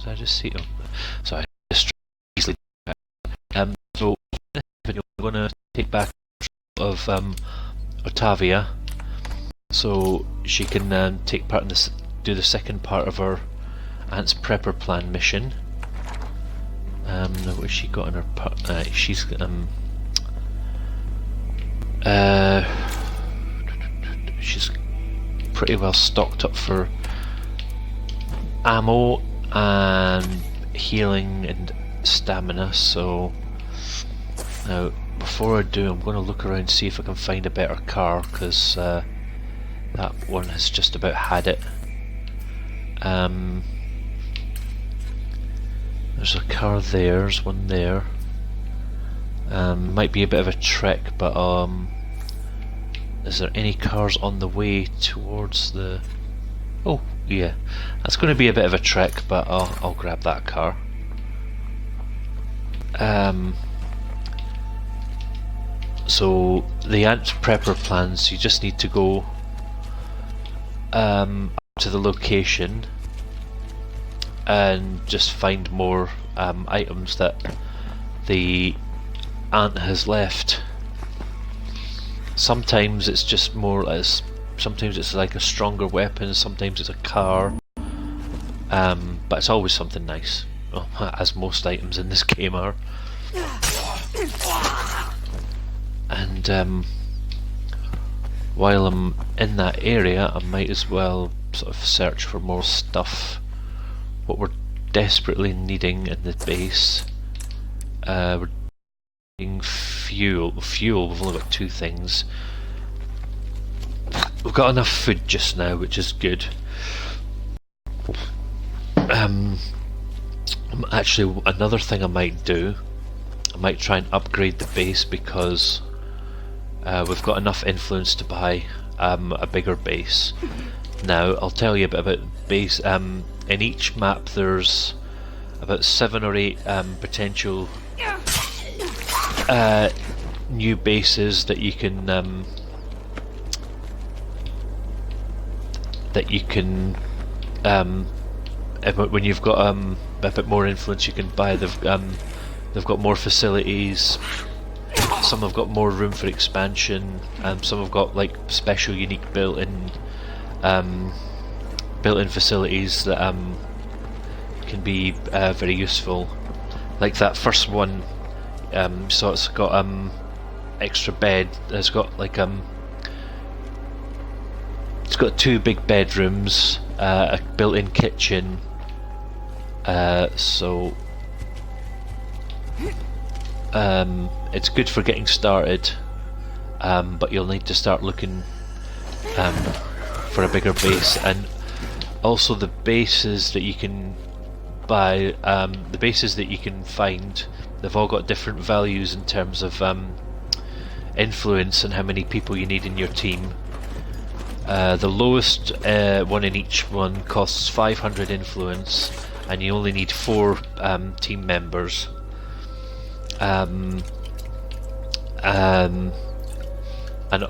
Did I just see? Oh, sorry, just easily. So I'm going to take back of Ottavia, so she can take part in this, do the second part of her Ant's Prepper Plan mission. Now what has she got in her part? She's she's pretty well stocked up for ammo and healing and stamina, so now before I do I'm going to look around and see if I can find a better car, because that one has just about had it. There's a car there, there's one there. Might be a bit of a trek, but is there any cars on the way towards the... Oh, yeah. That's going to be a bit of a trek, but I'll grab that car. So, the Ant Prepper plans, you just need to go up to the location and just find more items that the ant has left. Sometimes it's just more as, sometimes it's like a stronger weapon, sometimes it's a car, but it's always something nice, well, as most items in this game are. And while I'm in that area, I might as well sort of search for more stuff. What we're desperately needing in the base, we're needing fuel. We've only got 2 things. We've got enough food just now, which is good. Actually, another thing I might do, I might try and upgrade the base, because we've got enough influence to buy a bigger base. Now, I'll tell you a bit about base. In each map there's about 7 or 8 potential new bases that you can when you've got a bit more influence, you can buy. They've got more facilities. Some have got more room for expansion, some have got like special, unique built-in facilities that can be very useful. Like that first one, so it's got extra bed. It's got like it's got 2 big bedrooms, a built-in kitchen. So it's good for getting started, but you'll need to start looking for a bigger base. And also the bases that you can buy, the bases that you can find, they've all got different values in terms of influence and how many people you need in your team. The lowest one in each one costs 500 influence, and you only need 4 team members. And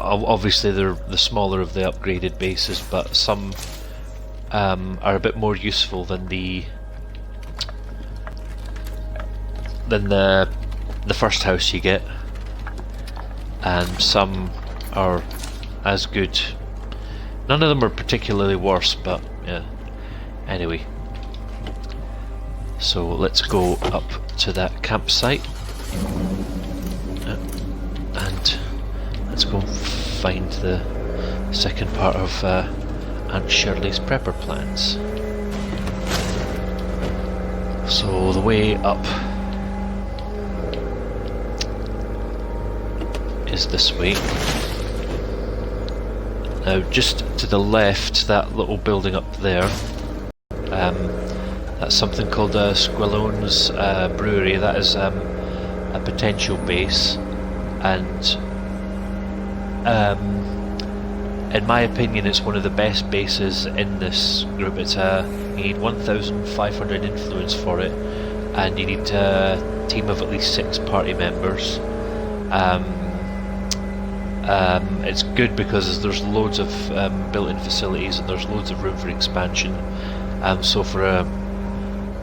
obviously they're the smaller of the upgraded bases, but some are a bit more useful than the first house you get, and some are as good. None of them are particularly worse, but yeah. Anyway, so let's go up to that campsite. And let's go find the second part of Aunt Shirley's prepper plans. So the way up is this way. Now just to the left, that little building up there, that's something called Squallone's Brewery. That is a potential base, and in my opinion it's one of the best bases in this group. It's you need 1,500 influence for it, and you need a team of at least 6 party members. It's good because there's loads of built-in facilities and there's loads of room for expansion. So for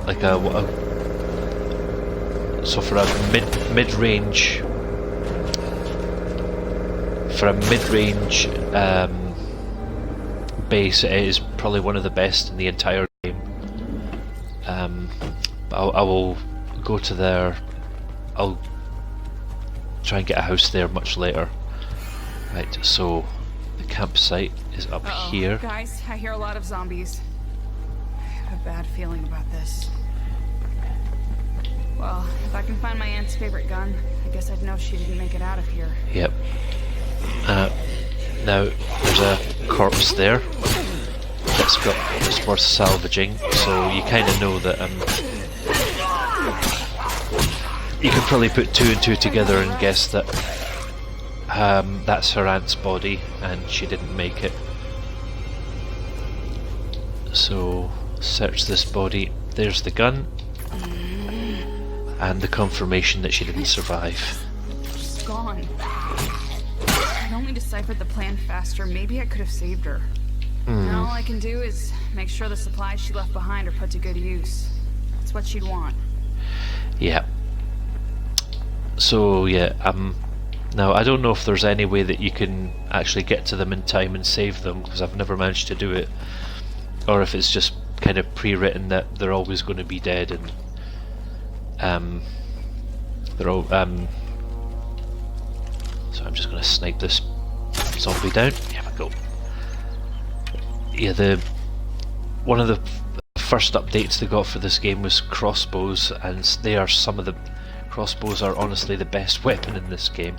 like a so for a mid-range base, it is probably one of the best in the entire game. I will go to there. I'll try and get a house there much later. Right, so the campsite is up here. Guys, I hear a lot of zombies. I have a bad feeling about this. Well, if I can find my aunt's favorite gun, I guess I'd know she didn't make it out of here. Yep. Now, there's a corpse there that's worth salvaging, so you kind of know that you could probably put two and two together and guess that that's her aunt's body and she didn't make it. So, search this body. There's the gun and the confirmation that she didn't survive. She's gone. If I'd only deciphered the plan faster, maybe I could have saved her. Now all I can do is make sure the supplies she left behind are put to good use. That's what she'd want. Yeah. So yeah, now I don't know if there's any way that you can actually get to them in time and save them, because I've never managed to do it, or if it's just kind of pre-written that they're always going to be dead and they're all so I'm just going to snipe this zombie down. Here we go. Yeah, one of the first updates they got for this game was crossbows, and they are crossbows are honestly the best weapon in this game.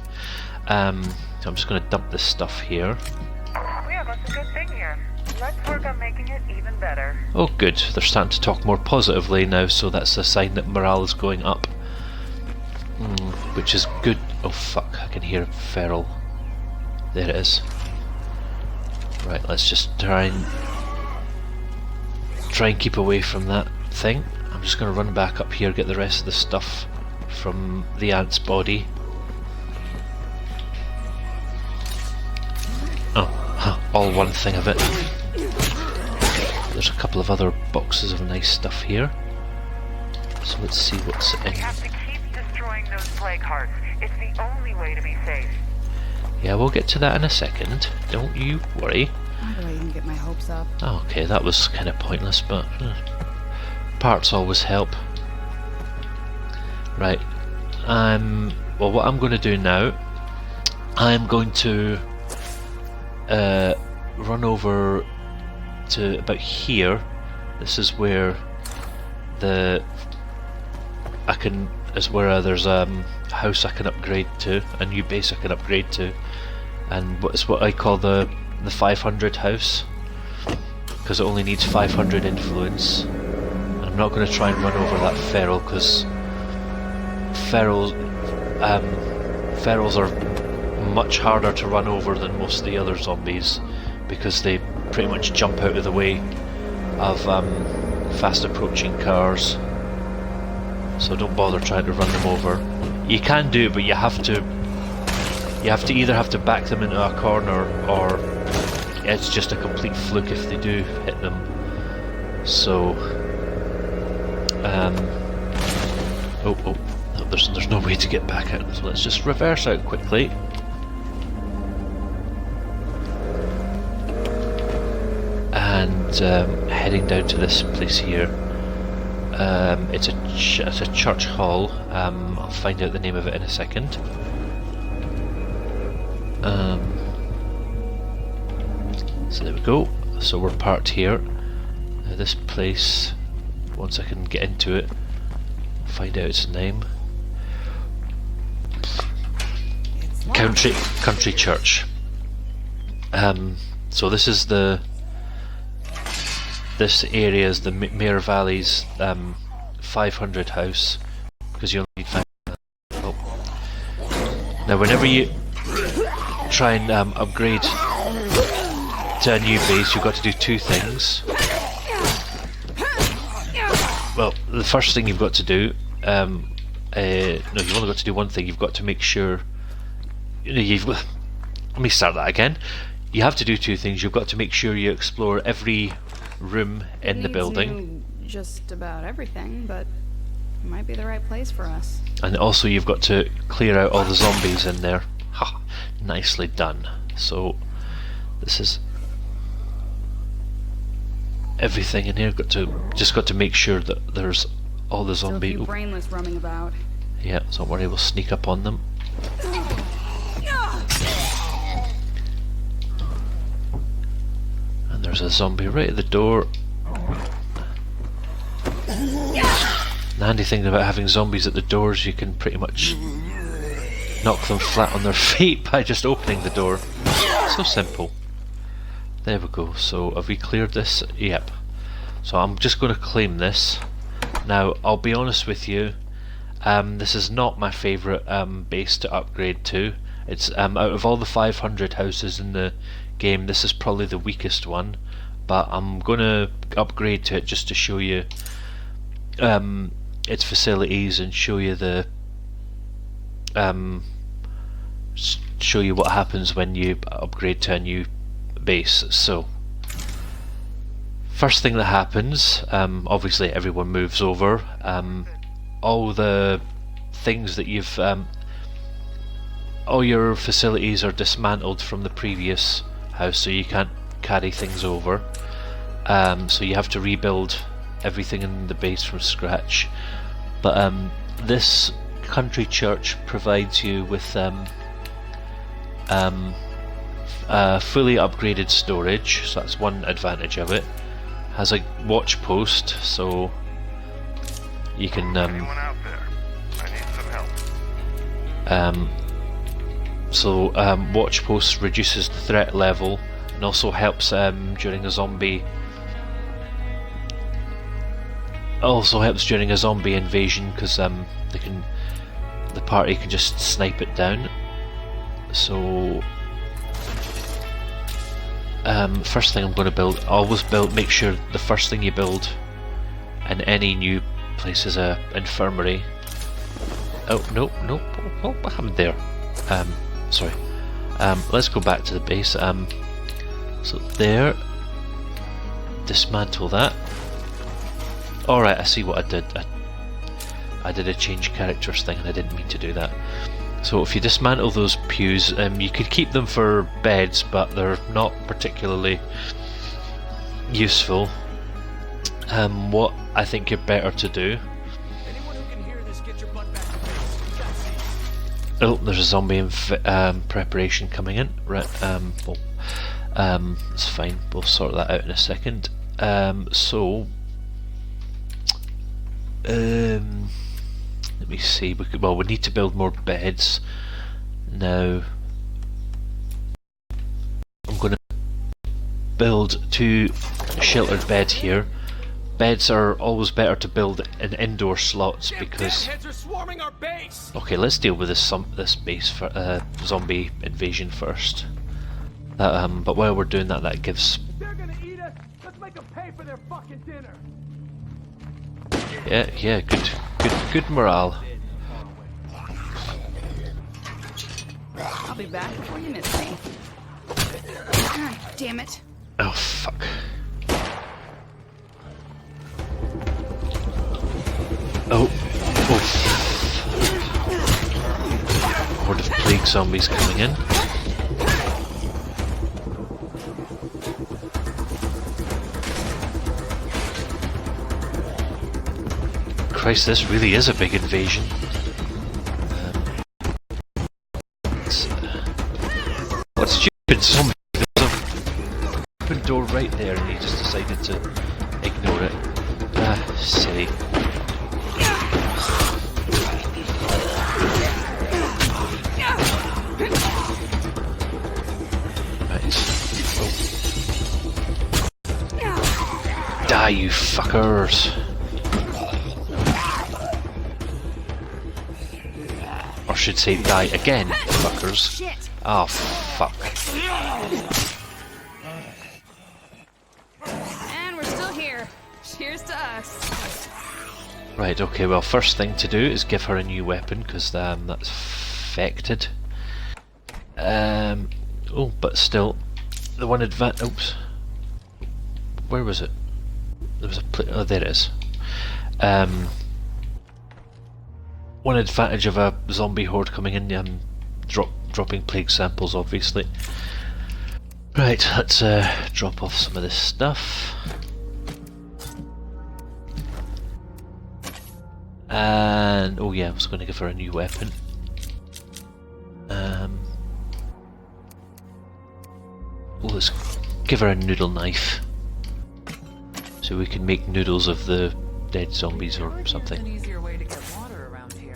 So I'm just going to dump this stuff here. We have a good thing here. Let's work on making it even better. Oh good, they're starting to talk more positively now, so that's a sign that morale is going up. Which is good. Oh fuck, I can hear a feral. There it is. Right, let's just try and keep away from that thing. I'm just going to run back up here, get the rest of the stuff from the ant's body. Oh, all one thing of it. There's a couple of other boxes of nice stuff here. So let's see what's in. We have to keep destroying those plague hearts. It's the only way to be safe. Yeah, we'll get to that in a second. Don't you worry. Why do I even get my hopes up? Okay, that was kind of pointless, but parts always help. Right. Well, what I'm going to do now, I'm going to run over to about here. This is where there's a house I can upgrade to, a new base I can upgrade to, and it's what I call the 500 house, because it only needs 500 influence. I'm not going to try and run over that feral, because ferals are much harder to run over than most of the other zombies, because they pretty much jump out of the way of fast approaching cars. So don't bother trying to run them over. You can do it, but you have to either back them into a corner, or it's just a complete fluke if they do hit them. So no, there's no way to get back out, so let's just reverse out quickly. And heading down to this place here. It's a church hall. I'll find out the name of it in a second. So there we go. So we're parked here. Now this place, once I can get into it, find out its name. Country Church. So this is this area is the Mare Valley's 500 house, because you only need 500. Oh. Now whenever you try and upgrade to a new base, you've got to do two things. Well, the first thing you've got to do, no, you've only got to do one thing. You've got to make sure, let me start that again. You have to do two things. You've got to make sure you explore every room in the building. just about everything, but it might be the right place for us. And also you've got to clear out all the zombies in there. Ha! Nicely done. So this is everything in here. Just got to make sure that there's all the Still a zombie. few brainless roaming about. Yeah, so don't worry, we'll sneak up on them. And there's a zombie right at the door. The handy thing about having zombies at the doors, you can pretty much knock them flat on their feet by just opening the door. So simple. There we go. So have we cleared this? Yep. So I'm just going to claim this. Now I'll be honest with you, this is not my favourite base to upgrade to. It's out of all the 500 houses in the game, this is probably the weakest one, but I'm going to upgrade to it just to show you its facilities and show you the show you what happens when you upgrade to a new base. So first thing that happens, obviously everyone moves over. All the things that you've all your facilities are dismantled from the previous house, so you can't carry things over. So you have to rebuild everything in the base from scratch. But this country church provides you with fully upgraded storage, so that's one advantage of it. Has a watch post, so you can Anyone out there? I need some help. watch post reduces the threat level and also helps during a zombie. Also helps during a zombie invasion because the party can just snipe it down. So first thing I'm going to build, always make sure the first thing you build in any new place is a infirmary. Oh no, what happened there? Sorry. Let's go back to the base. So there, dismantle that. Alright, I see what I did. I did a change characters thing and I didn't mean to do that. So if you dismantle those pews, you could keep them for beds, but they're not particularly useful. What I think you're better to do. Anyone who can hear this, get your butt back to base. We gotta see. Oh, there's a zombie preparation coming in. Right, it's fine. We'll sort that out in a second. Let me see. We need to build more beds. Now, I'm going to build 2 sheltered beds here. Beds are always better to build in indoor slots because. Deadheads are swarming our base. Okay, let's deal with this base for zombie invasion first. But while we're doing that, that gives. If they're gonna eat us, let's make them pay for their fucking dinner. Yeah, good morale. I'll be back before you miss me. God damn it. Oh fuck. Oh. Horde of plague zombies coming in. Christ, this really is a big invasion. What stupid zombie? There's an open door right there and he just decided to ignore it. Silly. Right. Oh. Die, you fuckers! Or should say die again, fuckers. Shit. Oh, fuck. And we're still here. Cheers to us. Right, okay, well, first thing to do is give her a new weapon, because that's affected. Oh, but still, the one oops. Where was it? There was a oh, there it is. one advantage of a zombie horde coming in, dropping plague samples, obviously. Right, let's drop off some of this stuff. And oh yeah, I was going to give her a new weapon. Let's give her a noodle knife, so we can make noodles of the dead zombies or something.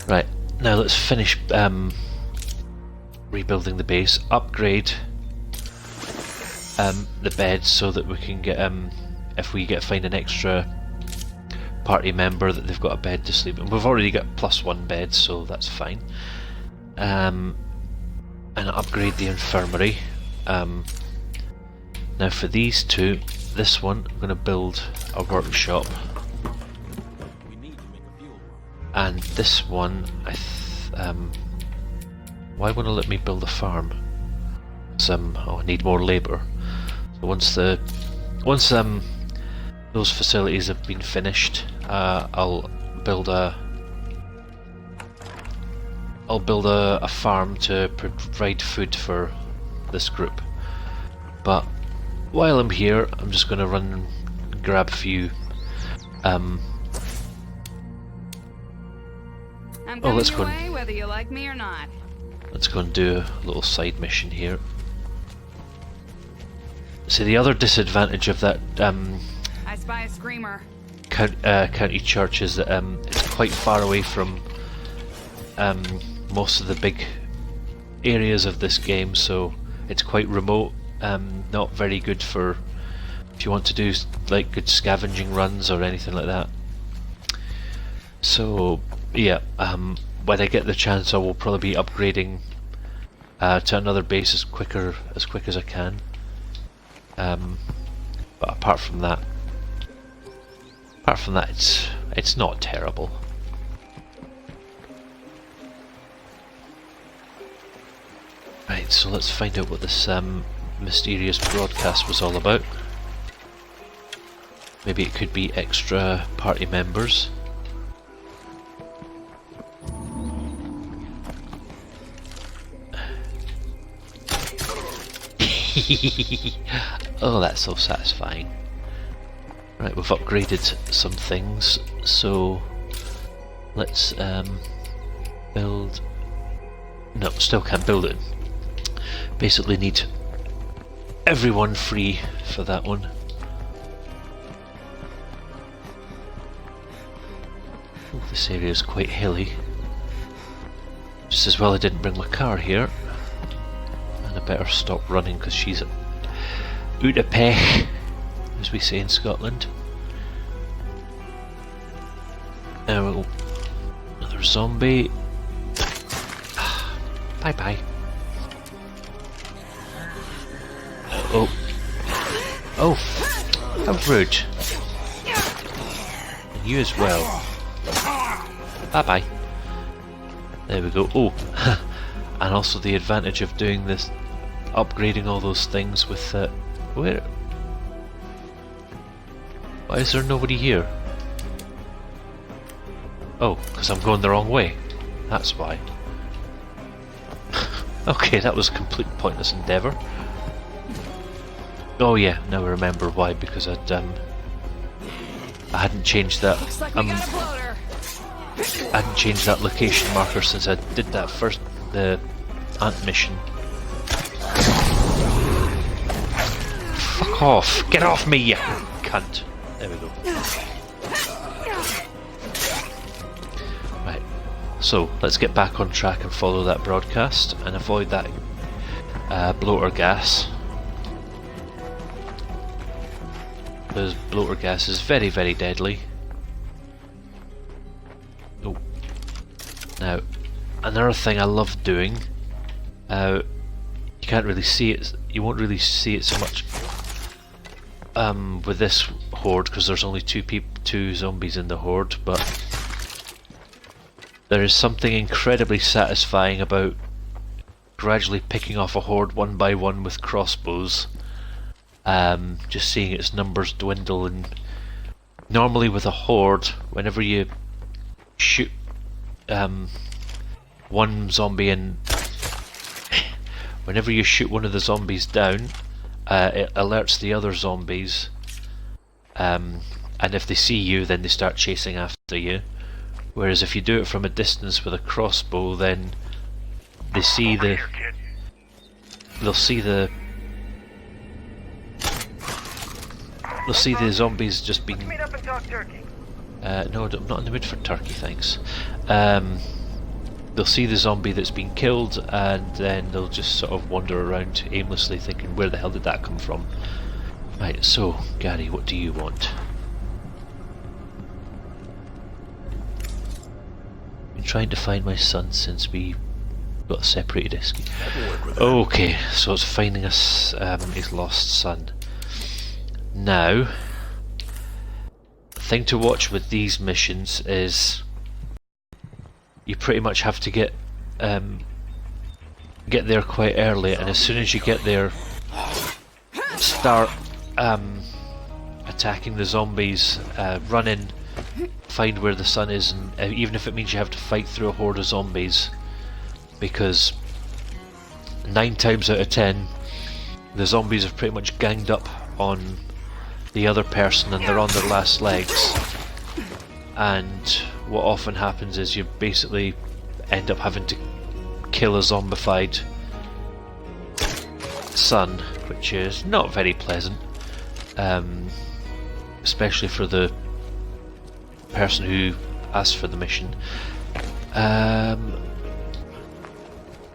Right, now let's finish rebuilding the base, upgrade the beds so that we can get if we find an extra party member that they've got a bed to sleep in. We've already got +1 bed, so that's fine. And upgrade the infirmary. Now for these two, this one I'm going to build a workshop, and this one why won't it let me build a farm? I need more labour. So once those facilities have been finished, I'll build a farm to provide food for this group. But while I'm here, I'm just going to run and grab a few. I'm coming let's your go. way, whether you like me or not. Let's go and do a little side mission here. So the other disadvantage of that I spy a screamer. county church is that it's quite far away from most of the big areas of this game, so it's quite remote. Not very good for if you want to do like good scavenging runs or anything like that. So yeah, when I get the chance, I will probably be upgrading to another base as quick as I can. But apart from that, it's not terrible. Right, so let's find out what this mysterious broadcast was all about. Maybe it could be extra party members. Oh, that's so satisfying. Right, we've upgraded some things, so let's build... No, still can't build it. Basically need everyone free for that one. Oh, this area is quite hilly. Just as well I didn't bring my car here. And I better stop running because she's out of pech, as we say in Scotland. There we go. Another zombie. Bye bye. Oh. Oh. How rude. And you as well. Bye bye. There we go. Oh. And also the advantage of doing this, upgrading all those things with where? Why is there nobody here? Oh, because I'm going the wrong way. That's why. Okay, that was a complete pointless endeavour. Oh yeah, now I remember why, because I hadn't changed that. Looks like we got a bloater. I hadn't changed that location marker since I did that first, the ant mission. Fuck off! Get off me, you cunt! There we go. Right, so let's get back on track and follow that broadcast and avoid that bloater gas. Because bloater gas is very, very deadly. Oh. Now, another thing I love doing, you can't really see it, you won't really see it so much with this horde because there's only two zombies in the horde, but there is something incredibly satisfying about gradually picking off a horde one by one with crossbows. Just seeing its numbers dwindle and normally with a horde, whenever you shoot one zombie in, whenever you shoot one of the zombies down, it alerts the other zombies, and if they see you, then they start chasing after you. Whereas if you do it from a distance with a crossbow, then they see the, they'll see the zombies just being. Meet up and talk turkey. No, I'm not in the mood for turkey, thanks. They'll see the zombie that's been killed, and then they'll just sort of wander around aimlessly thinking, where the hell did that come from? Right, so, Gary, what do you want? Been trying to find my son since we got separated. Okay, so it's finding us his lost son. Now, the thing to watch with these missions is you pretty much have to get there quite early, and as soon as you get there, start attacking the zombies, run in, find where the sun is, and even if it means you have to fight through a horde of zombies, because 9 times out of 10 the zombies have pretty much ganged up on the other person and they're on their last legs, and what often happens is you basically end up having to kill a zombified son, which is not very pleasant, especially for the person who asked for the mission.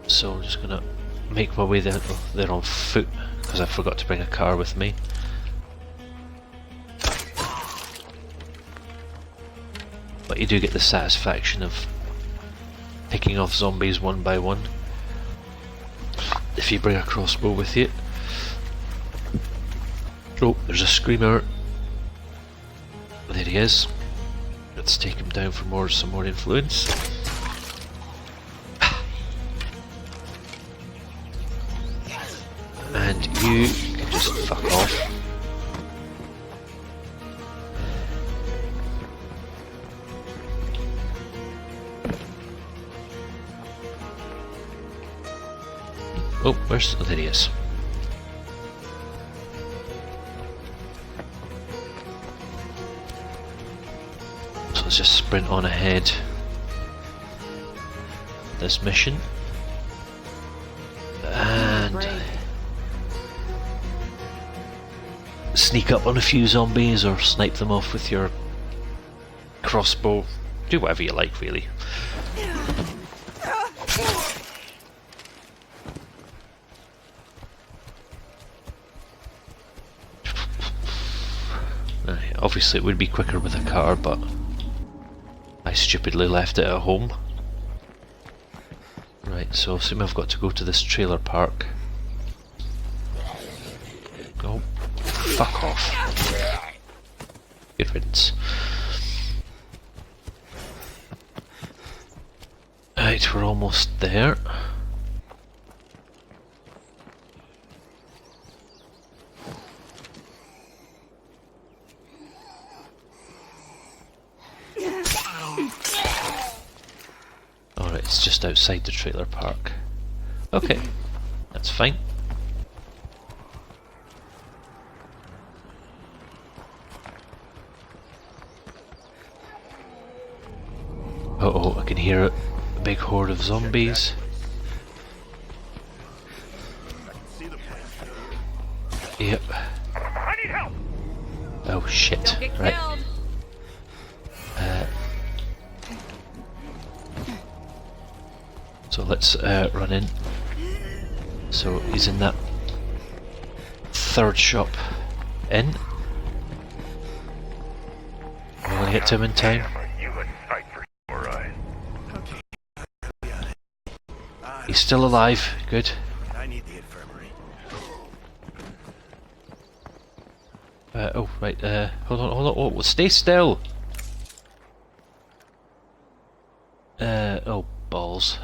So I'm just gonna make my way there. Oh, they're on foot because I forgot to bring a car with me. But you do get the satisfaction of picking off zombies one by one if you bring a crossbow with you. Oh, there's a screamer. There he is. Let's take him down for some more influence. And you can just fuck off. Oh, there he is. So let's just sprint on ahead. This mission. And sneak up on a few zombies or snipe them off with your crossbow. Do whatever you like, really. Obviously it would be quicker with a car, but I stupidly left it at home. Right, so assume I've got to go to this trailer park. Oh, fuck off. Good riddance. Right, we're almost there. Alright, it's just outside the trailer park. Okay, that's fine. Uh-oh, I can hear a big horde of zombies. Yep. I need help. Oh shit. Don't get Right. killed. So let's run in. So he's in that third shop in. We're gonna get to him in time. You a sight for sore eyes. He's still alive. Good. I need the infirmary. Oh right. Hold on. Oh, stay still. Oh balls.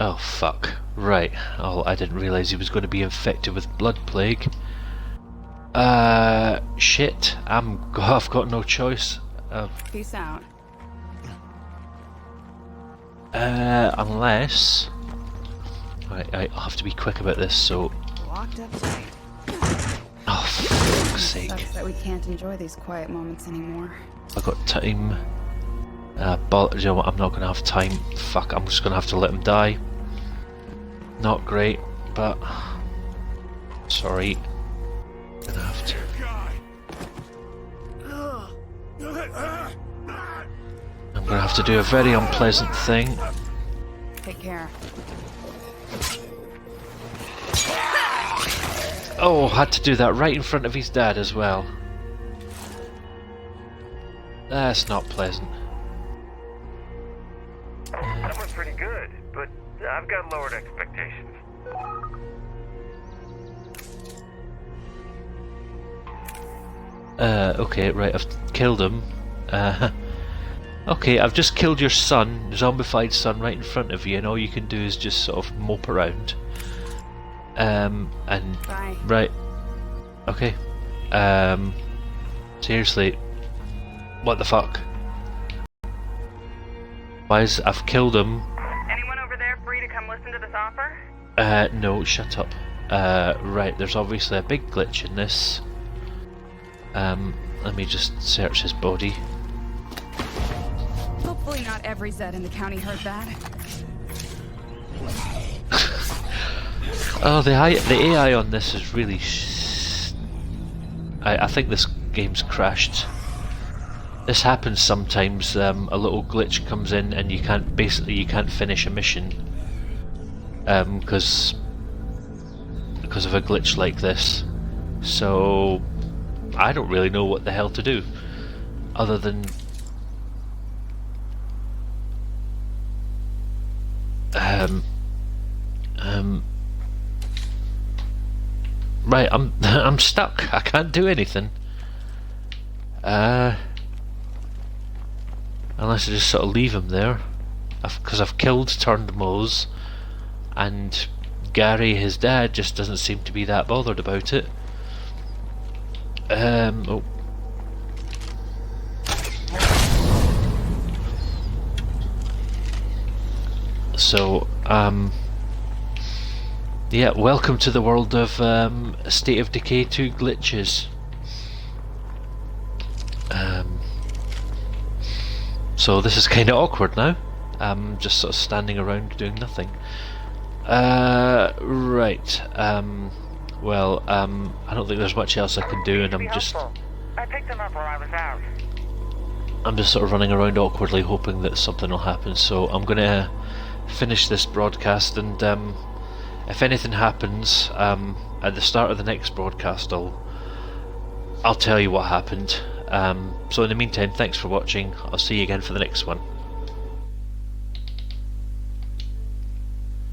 Oh fuck. Right. Oh, I didn't realise he was going to be infected with blood plague. Shit. I've got no choice. Peace out. Unless... Right, I'll have to be quick about this, so... Locked up tight. Oh, for fuck's sake. Sucks that we can't enjoy these quiet moments anymore. I've got time. But you know what, I'm not gonna have time. Fuck, I'm just gonna have to let him die. Not great, but... Sorry. Gonna have to. I'm gonna have to do a very unpleasant thing. Take care. Oh, had to do that right in front of his dad as well. That's not pleasant. That was pretty good, but I've got lowered expectations. Okay, right, I've killed him. Okay, I've just killed your son, zombified son, right in front of you, and all you can do is just sort of mope around. And... Bye. Right. Okay. Seriously. What the fuck? Why is... I've killed him. Anyone over there free to come listen to this offer? No, shut up. Right, there's obviously a big glitch in this. Let me just search his body. Hopefully not every Zed in the county heard that. Oh, the AI on this is really I think this game's crashed. This happens sometimes, a little glitch comes in and you can't finish a mission. Because of a glitch like this. So I don't really know what the hell to do other than right, I'm stuck. I can't do anything. Unless I just sort of leave him there, because I've killed Turned Mose, and Gary, his dad, just doesn't seem to be that bothered about it. Oh. So, yeah, welcome to the world of State of Decay 2 glitches. So this is kind of awkward now. Just sort of standing around doing nothing. Right. Well, I don't think there's much else I can do, and I picked them up while I was out. I'm just sort of running around awkwardly, hoping that something will happen. So I'm gonna finish this broadcast, and if anything happens at the start of the next broadcast, I'll tell you what happened. So in the meantime, thanks for watching. I'll see you again for the next one.